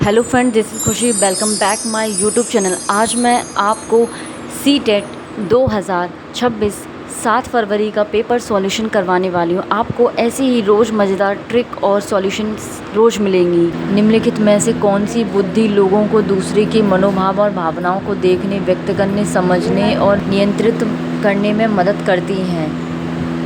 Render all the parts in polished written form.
Hello friend, this is खुशी। Welcome back my YouTube channel. आज मैं आपको सीटेट 2026 7 फरवरी का पेपर सॉल्यूशन करवाने वाली हूँ। आपको ऐसी ही रोज़ मज़ेदार ट्रिक और सॉल्यूशंस रोज़ मिलेंगी। निम्नलिखित में से कौन सी बुद्धि लोगों को दूसरे के मनोभाव और भावनाओं को देखने, व्यक्त करने, समझने और नियंत्रित करने में मदद करती हैं?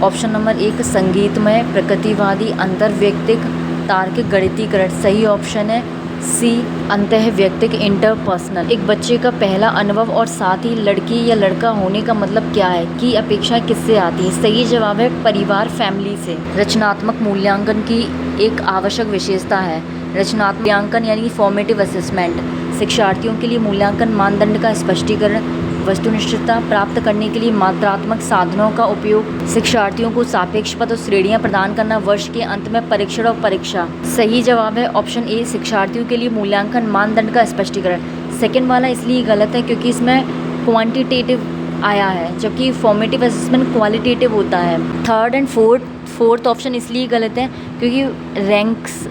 ऑप्शन नंबर 1 संगीतमय, प्रकृतिवादी, अंतर्वैयक्तिक, तार्किक, गणितीकरण। सही ऑप्शन है सी अंतःवैयक्तिक, इंटरपर्सनल। एक बच्चे का पहला अनुभव और साथ ही लड़की या लड़का होने का मतलब क्या है की अपेक्षा किससे आती है? सही जवाब है परिवार, फैमिली से। रचनात्मक मूल्यांकन की एक आवश्यक विशेषता है। रचनात्मक मूल्यांकन यानी फॉर्मेटिव असेसमेंट शिक्षार्थियों के लिए मूल्यांकन मानदंड का स्पष्टीकरण, वस्तुनिष्ठता प्राप्त करने के लिए मात्रात्मक साधनों का उपयोग, शिक्षार्थियों को सापेक्ष पद और श्रेणियां प्रदान करना, वर्ष के अंत में परीक्षण और परीक्षा। सही जवाब है ऑप्शन ए शिक्षार्थियों के लिए मूल्यांकन मानदंड का स्पष्टीकरण। सेकंड वाला इसलिए गलत है क्योंकि इसमें क्वांटिटेटिव आया है, जबकि फॉर्मेटिव असेसमेंट क्वालिटेटिव होता है। थर्ड एंड फोर्थ ऑप्शन इसलिए गलत है क्योंकि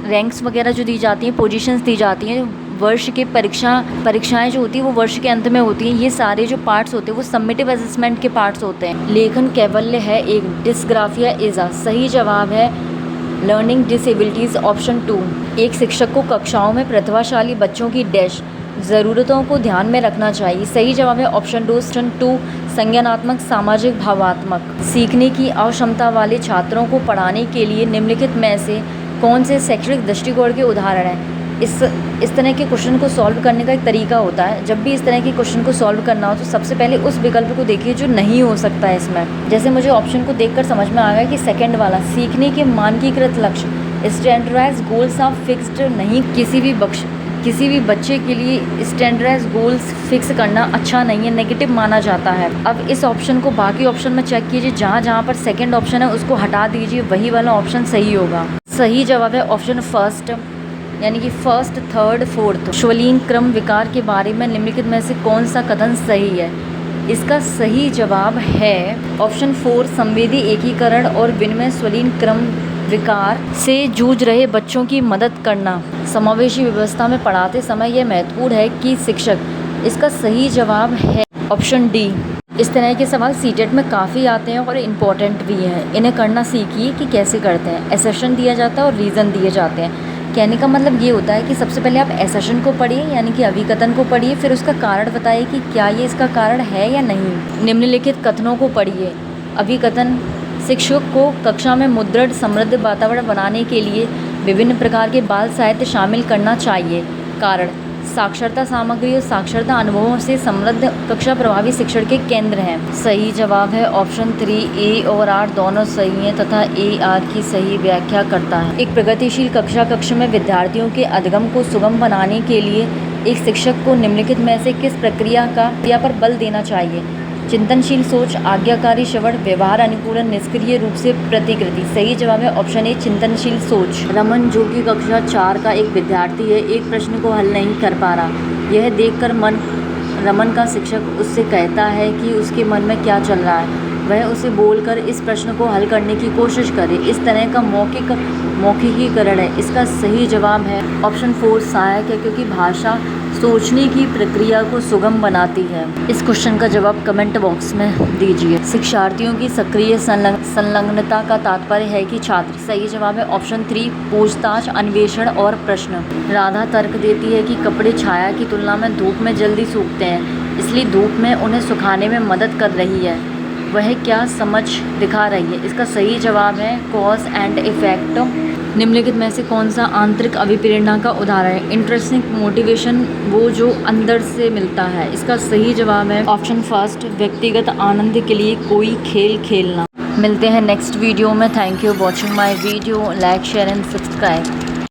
रैंक्स वगैरह जो दी जाती हैं, पोजीशंस दी जाती हैं, वर्ष के परीक्षाएं जो होती है वो वर्ष के अंत में होती हैं। ये सारे जो पार्ट्स होते हैं वो सबमिटिव असेसमेंट के पार्ट्स होते हैं। लेखन कैवल्य है एक, डिस्ग्राफिया इज़ा। सही जवाब है लर्निंग डिसेबिलिटीज़, ऑप्शन 2। एक शिक्षक को कक्षाओं में प्रतिभाशाली बच्चों की डैश ज़रूरतों को ध्यान में रखना चाहिए। सही जवाब है ऑप्शन 2 संज्ञानात्मक, सामाजिक, भावात्मक। सीखने की अक्षमता वाले छात्रों को पढ़ाने के लिए निम्नलिखित में से कौन से शैक्षणिक दृष्टिकोण के उदाहरण हैं? इस तरह के क्वेश्चन को सॉल्व करने का एक तरीका होता है। जब भी इस तरह के क्वेश्चन को सॉल्व करना हो तो सबसे पहले उस विकल्प को देखिए जो नहीं हो सकता है इसमें। जैसे मुझे ऑप्शन को देखकर समझ में आ गया कि सेकंड वाला, सीखने के मानकीकृत लक्ष्य, स्टैंडर्डाइज गोल्स आर फिक्स्ड नहीं। किसी भी बच्चे के लिए स्टैंडर्डाइज गोल्स फिक्स करना अच्छा नहीं है, नेगेटिव माना जाता है। अब इस ऑप्शन को बाकी ऑप्शन में चेक कीजिए, जहाँ पर सेकेंड ऑप्शन है उसको हटा दीजिए, वही वाला ऑप्शन सही होगा। सही जवाब है ऑप्शन फर्स्ट, यानी कि फर्स्ट, थर्ड, फोर्थ। स्वलीन क्रम विकार के बारे में निम्नलिखित में से कौन सा कथन सही है? इसका सही जवाब है ऑप्शन 4 संवेदी एकीकरण और विनिमय स्वलीन क्रम विकार से जूझ रहे बच्चों की मदद करना। समावेशी व्यवस्था में पढ़ाते समय यह महत्वपूर्ण है कि शिक्षक। इसका सही जवाब है ऑप्शन डी। इस तरह के सवाल सीटेट में काफ़ी आते हैं और इम्पॉर्टेंट भी हैं। इन्हें करना सीखिए कि कैसे करते हैं। एसेशन दिया जाता है और रीज़न दिए जाते हैं। कहने का मतलब ये होता है कि सबसे पहले आप एसेशन को पढ़िए, यानी कि अभिकथन को पढ़िए, फिर उसका कारण बताइए कि क्या ये इसका कारण है या नहीं। निम्नलिखित कथनों को पढ़िए। अभिकथन, शिक्षक को कक्षा में मुद्रित समृद्ध वातावरण बनाने के लिए विभिन्न प्रकार के बाल साहित्य शामिल करना चाहिए। कारण, साक्षरता सामग्री और साक्षरता अनुभवों से समृद्ध कक्षा प्रभावी शिक्षण के केंद्र हैं। सही जवाब है ऑप्शन 3 ए और आर दोनों सही हैं तथा ए आर की सही व्याख्या करता है। एक प्रगतिशील कक्ष में विद्यार्थियों के अधिगम को सुगम बनाने के लिए एक शिक्षक को निम्नलिखित में से किस प्रक्रिया पर बल देना चाहिए? चिंतनशील सोच, आज्ञाकारी श्रवण, व्यवहार अनुकूलन, निष्क्रिय रूप से प्रतिकृति। सही जवाब है ऑप्शन ए चिंतनशील सोच। रमन, जो कि कक्षा 4 का एक विद्यार्थी है, एक प्रश्न को हल नहीं कर पा रहा। यह देखकर रमन का शिक्षक उससे कहता है कि उसके मन में क्या चल रहा है। वह उसे बोलकर इस प्रश्न को हल करने की कोशिश करे। इस तरह का मौखिकीकरण है। इसका सही जवाब है ऑप्शन 4 सहायक है, क्योंकि भाषा सोचने की प्रक्रिया को सुगम बनाती है। इस क्वेश्चन का जवाब कमेंट बॉक्स में दीजिए। शिक्षार्थियों की सक्रिय संलग्नता का तात्पर्य है कि छात्र। सही जवाब है ऑप्शन 3 पूछताछ, अन्वेषण और प्रश्न। राधा तर्क देती है कि कपड़े छाया की तुलना में धूप में जल्दी सूखते हैं, इसलिए धूप में उन्हें सुखाने में मदद कर रही है। वह क्या समझ दिखा रही है? इसका सही जवाब है कॉज एंड इफेक्ट। निम्नलिखित में से कौन सा आंतरिक अभिप्रेरणा का उदाहरण है? इंटरेस्टिंग मोटिवेशन, वो जो अंदर से मिलता है। इसका सही जवाब है ऑप्शन फर्स्ट व्यक्तिगत आनंद के लिए कोई खेल खेलना। मिलते हैं नेक्स्ट वीडियो में। Thank you watching my video. Like, share and subscribe.